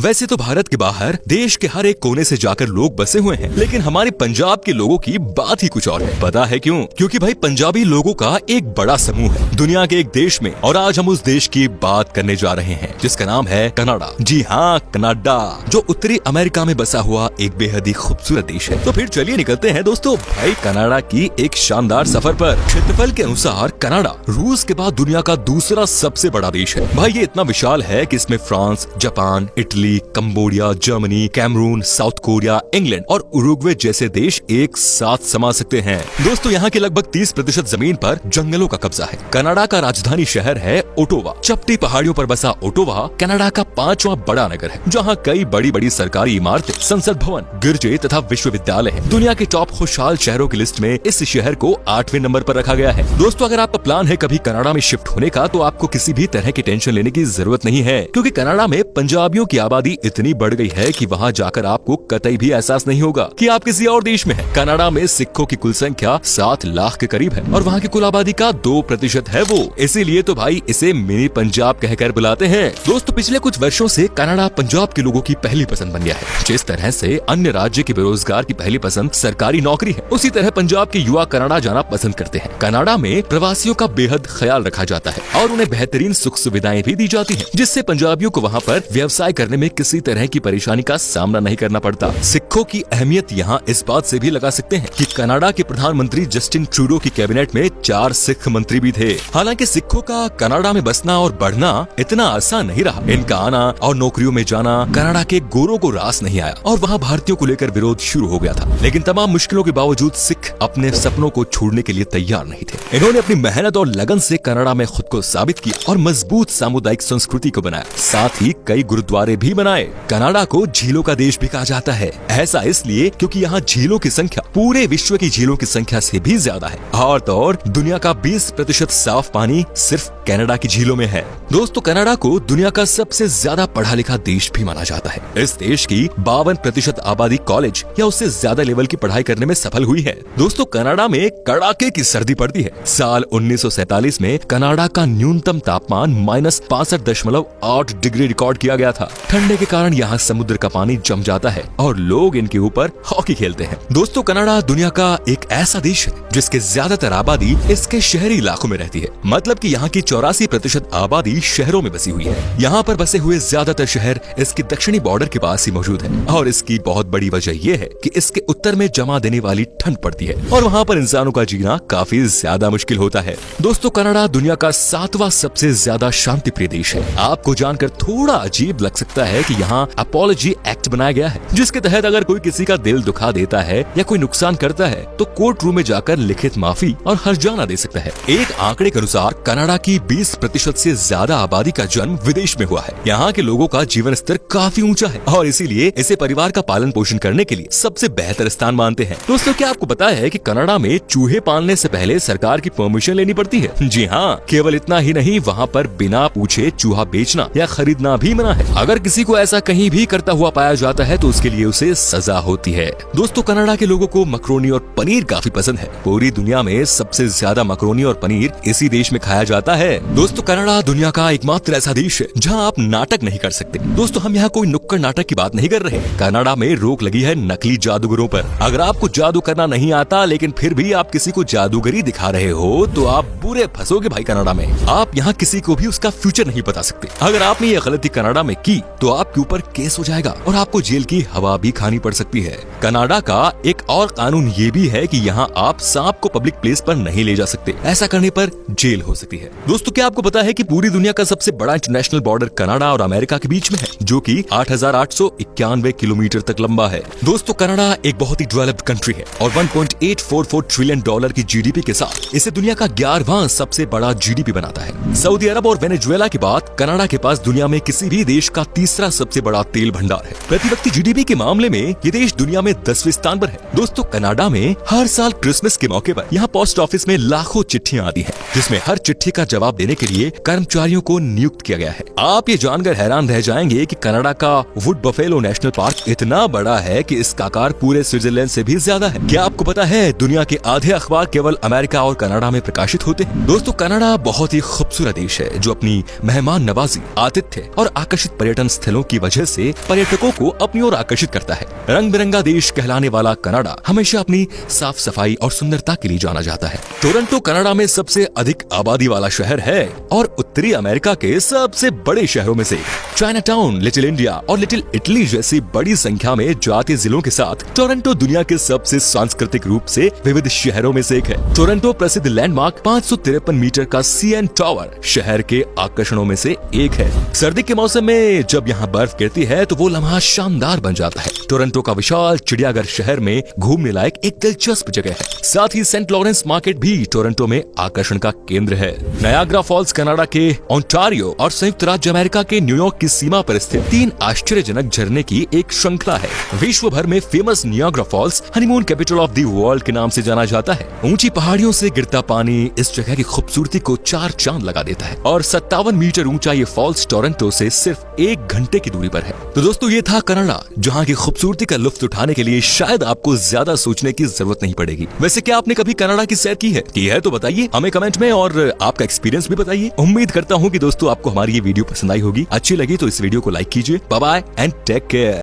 वैसे तो भारत के बाहर देश के हर एक कोने से जाकर लोग बसे हुए हैं, लेकिन हमारे पंजाब के लोगों की बात ही कुछ और है। पता है क्यों? क्योंकि भाई पंजाबी लोगों का एक बड़ा समूह है दुनिया के एक देश में, और आज हम उस देश की बात करने जा रहे हैं जिसका नाम है कनाडा। जी हाँ, कनाडा, जो उत्तरी अमेरिका में बसा हुआ एक बेहद ही खूबसूरत देश है। तो फिर चलिए निकलते हैं दोस्तों भाई कनाडा की एक शानदार सफर पर। क्षेत्रफल के अनुसार कनाडा रूस के बाद दुनिया का दूसरा सबसे बड़ा देश है। भाई ये इतना विशाल है कि इसमें France, Japan, Italy, Cambodia, Germany, Cameroon, South Korea, England और उरुग्वे जैसे देश एक साथ समा सकते हैं। दोस्तों यहाँ के लगभग 30% जमीन पर जंगलों का कब्जा है। कनाडा का राजधानी शहर है ओटावा। चपटी पहाड़ियों पर बसा ओटावा कनाडा का 5वां बड़ा नगर है, जहाँ कई बड़ी बड़ी सरकारी इमारतें, संसद भवन, गिरजे तथा विश्वविद्यालय है। दुनिया के टॉप खुशहाल शहरों की लिस्ट में इस शहर को 8वें नंबर पर रखा गया है। दोस्तों अगर आपका प्लान है कभी कनाडा में शिफ्ट होने का, तो आपको किसी भी तरह की टेंशन लेने की जरूरत नहीं है, क्योंकि कनाडा में पंजाबियों की आबादी इतनी बढ़ गई है कि वहाँ जाकर आपको कतई भी एहसास नहीं होगा कि आप किसी और देश में हैं। कनाडा में सिखों की कुल संख्या 7 लाख के करीब है और वहाँ की कुल आबादी का 2% है वो, इसीलिए तो भाई इसे मिनी पंजाब कहकर बुलाते हैं। दोस्तों पिछले कुछ वर्षों से कनाडा पंजाब के लोगों की पहली पसंद बन गया है। जिस तरह से अन्य राज्य के बेरोजगार की पहली पसंद सरकारी नौकरी है, उसी तरह पंजाब के युवा कनाडा जाना पसंद करते हैं। कनाडा में प्रवासियों का बेहद ख्याल रखा जाता है और उन्हें बेहतरीन सुख सुविधाएं भी दी जाती हैं, जिससे पंजाबियों को वहाँ पर व्यवसाय करने में किसी तरह की परेशानी का सामना नहीं करना पड़ता। सिखों की अहमियत यहाँ इस बात से भी लगा सकते हैं कि कनाडा के प्रधानमंत्री जस्टिन ट्रूडो की कैबिनेट में 4 सिख मंत्री भी थे। हालांकि सिखों का कनाडा में बसना और बढ़ना इतना आसान नहीं रहा। इनका आना और नौकरियों में जाना कनाडा के गोरों को रास नहीं आया और वहाँ भारतीयों को लेकर विरोध शुरू हो गया था। लेकिन तमाम मुश्किलों के बावजूद सिख अपने सपनों को छोड़ने के लिए तैयार नहीं थे। इन्होंने अपनी मेहनत और लगन से कनाडा में खुद को साबित किया और मजबूत सामुदायिक संस्कृति को बनाया। साथ ही कई गुरुद्वारे भी बनाए। कनाडा को झीलों का देश भी कहा जाता है। ऐसा इसलिए क्योंकि यहाँ झीलों की संख्या पूरे विश्व की झीलों की संख्या से भी ज्यादा है। और तो और दुनिया का 20% साफ पानी सिर्फ कनाडा की झीलों में है। दोस्तों कनाडा को दुनिया का सबसे ज्यादा पढ़ा लिखा देश भी माना जाता है। इस देश की 52% आबादी कॉलेज या उससे ज्यादा लेवल की पढ़ाई करने में सफल हुई है। दोस्तों कनाडा में कड़ाके की सर्दी पड़ती है। साल 1947 में कनाडा का न्यूनतम तापमान -65.8 डिग्री रिकॉर्ड किया गया था। ठंडे के कारण यहाँ समुद्र का पानी जम जाता है और लोग इनके ऊपर हॉकी खेलते हैं। दोस्तों कनाडा दुनिया का एक ऐसा देश है जिसके ज्यादातर आबादी इसके शहरी इलाकों में रहती है। मतलब कि यहाँ की 84% आबादी शहरों में बसी हुई है। यहाँ पर बसे हुए ज्यादातर शहर इसके दक्षिणी बॉर्डर के पास ही मौजूद है और इसकी बहुत बड़ी वजह यह है कि इसके उत्तर में जमा देने वाली ठंड पड़ती है और वहाँ पर इंसानों का जीना काफी ज्यादा मुश्किल होता है। दोस्तों कनाडा दुनिया का 7वां सबसे ज्यादा शांति प्रिय देश है। आपको जानकर थोड़ा अजीब लग सकता है कि यहाँ अपॉलजी एक्ट बनाया गया है, जिसके तहत अगर कोई किसी का दिल दुखा देता है या कोई नुकसान करता है तो कोर्ट रूम में जाकर लिखित माफी और हर्जाना दे सकता है। एक आंकड़े के अनुसार कनाडा की 20% से ज्यादा आबादी का जन्म विदेश में हुआ है। यहाँ के लोगों का जीवन स्तर काफी ऊंचा है और इसीलिए इसे परिवार का पालन पोषण करने के लिए सबसे बेहतर स्थान मानते हैं। दोस्तों क्या आपको पता है कि कनाडा में चूहे पालने से पहले सरकार की परमिशन लेनी पड़ती है? जी हाँ, केवल इतना ही नहीं, वहाँ पर बिना पूछे चूहा बेचना या खरीदना भी मना है। अगर किसी को ऐसा कहीं भी करता हुआ पाया जाता है तो उसके लिए उसे सजा होती है। दोस्तों कनाडा के लोगों को मकरोनी और पनीर काफी पसंद है। पूरी दुनिया में सबसे ज्यादा मकरोनी और पनीर इसी देश में खाया जाता है। दोस्तों कनाडा दुनिया का एकमात्र ऐसा देश है जहाँ आप नाटक नहीं कर सकते। दोस्तों हम यहाँ कोई नुक्कड़ नाटक की बात नहीं कर रहे। कनाडा में रोक लगी है नकली जादूगरों पर। अगर आपको जादू करना नहीं आता लेकिन फिर भी आप किसी को जादूगरी दिखा रहे हो तो आप बुरे फंसोगे भाई कनाडा में। आप यहाँ किसी को भी उसका फ्यूचर नहीं बता सकते। अगर आपने ये गलती कनाडा में की तो आपके ऊपर केस हो जाएगा और आपको जेल की हवा भी खानी पड़ सकती है। कनाडा का एक और कानून ये भी है कि यहाँ आप सांप को पब्लिक प्लेस पर नहीं ले जा सकते। ऐसा करने पर जेल हो सकती है। दोस्तों क्या आपको पता है कि पूरी दुनिया का सबसे बड़ा इंटरनेशनल बॉर्डर कनाडा और अमेरिका के बीच में है, जो कि 8,891 किलोमीटर तक लंबा है। दोस्तों कनाडा एक बहुत ही डेवलप्ड कंट्री है और 1.844 ट्रिलियन डॉलर की जीडीपी के साथ इसे दुनिया का 11वां सबसे बड़ा जीडीपी बनाता है। सऊदी अरब और वेनेजुएला के बाद कनाडा के पास दुनिया में किसी भी देश का तीसरा सबसे बड़ा तेल भंडार है। प्रति व्यक्ति जीडीपी के मामले में ये देश दुनिया में 10वें स्थान पर है। दोस्तों कनाडा में हर साल क्रिसमस के मौके पर यहाँ पोस्ट ऑफिस में लाखों चिट्ठियां आती हैं, जिसमें हर चिट्ठी का जवाब देने के लिए कर्मचारियों को नियुक्त किया गया है। आप ये जानकर हैरान रह जाएंगे कि कनाडा का वुड बफेलो नेशनल पार्क इतना बड़ा है कि इसका आकार पूरे स्विट्जरलैंड से भी ज्यादा है। क्या आपको पता है दुनिया के आधे अखबार केवल अमेरिका और कनाडा में प्रकाशित होते हैं। दोस्तों कनाडा बहुत ही खूबसूरत देश है जो अपनी मेहमान नवाजी, आतिथ्य और आकर्षित पर्यटन स्थलों जिलों की वजह से पर्यटकों को अपनी ओर आकर्षित करता है। रंग बिरंगा देश कहलाने वाला कनाडा हमेशा अपनी साफ सफाई और सुंदरता के लिए जाना जाता है। टोरंटो कनाडा में सबसे अधिक आबादी वाला शहर है और उत्तरी अमेरिका के सबसे बड़े शहरों में से। चाइना टाउन, लिटिल इंडिया और लिटिल इटली जैसी बड़ी संख्या में जातीय जिलों के साथ टोरंटो दुनिया के सबसे सांस्कृतिक रूप से विविध शहरों में से एक है। टोरंटो प्रसिद्ध लैंडमार्क 553 मीटर का CN टावर शहर के आकर्षणों में से एक है। सर्दी के मौसम में जब यहाँ बर्फ गिरती है तो वो लम्हा शानदार बन जाता है। टोरंटो का विशाल चिड़ियाघर शहर में घूमने लायक एक दिलचस्प जगह है। साथ ही सेंट लॉरेंस मार्केट भी टोरंटो में आकर्षण का केंद्र है। नायाग्रा फॉल्स कनाडा के ओंटारियो और संयुक्त राज्य अमेरिका के न्यूयॉर्क की सीमा पर स्थित 3 आश्चर्यजनक झरने की एक श्रृंखला है। विश्व भर में famous Niagara Falls honeymoon capital of the world के नाम से जाना जाता है। ऊंची पहाड़ियों से गिरता पानी इस जगह की खूबसूरती को 4 चांद लगा देता है और 57 मीटर ऊंचा ये फॉल्स टोरंटो से सिर्फ 1 घंटे की दूरी पर है। तो दोस्तों ये था कनाडा, जहाँ की खूबसूरती का लुत्फ उठाने के लिए शायद आपको ज्यादा सोचने की जरूरत नहीं पड़ेगी। वैसे क्या आपने कभी कनाडा की सैर की है तो बताइए हमें कमेंट में और आपका एक्सपीरियंस भी बताइए। उम्मीद करता हूँ कि दोस्तों आपको हमारी ये वीडियो पसंद आई होगी। अच्छी लगी तो इस वीडियो को लाइक कीजिए। Bye bye and take care.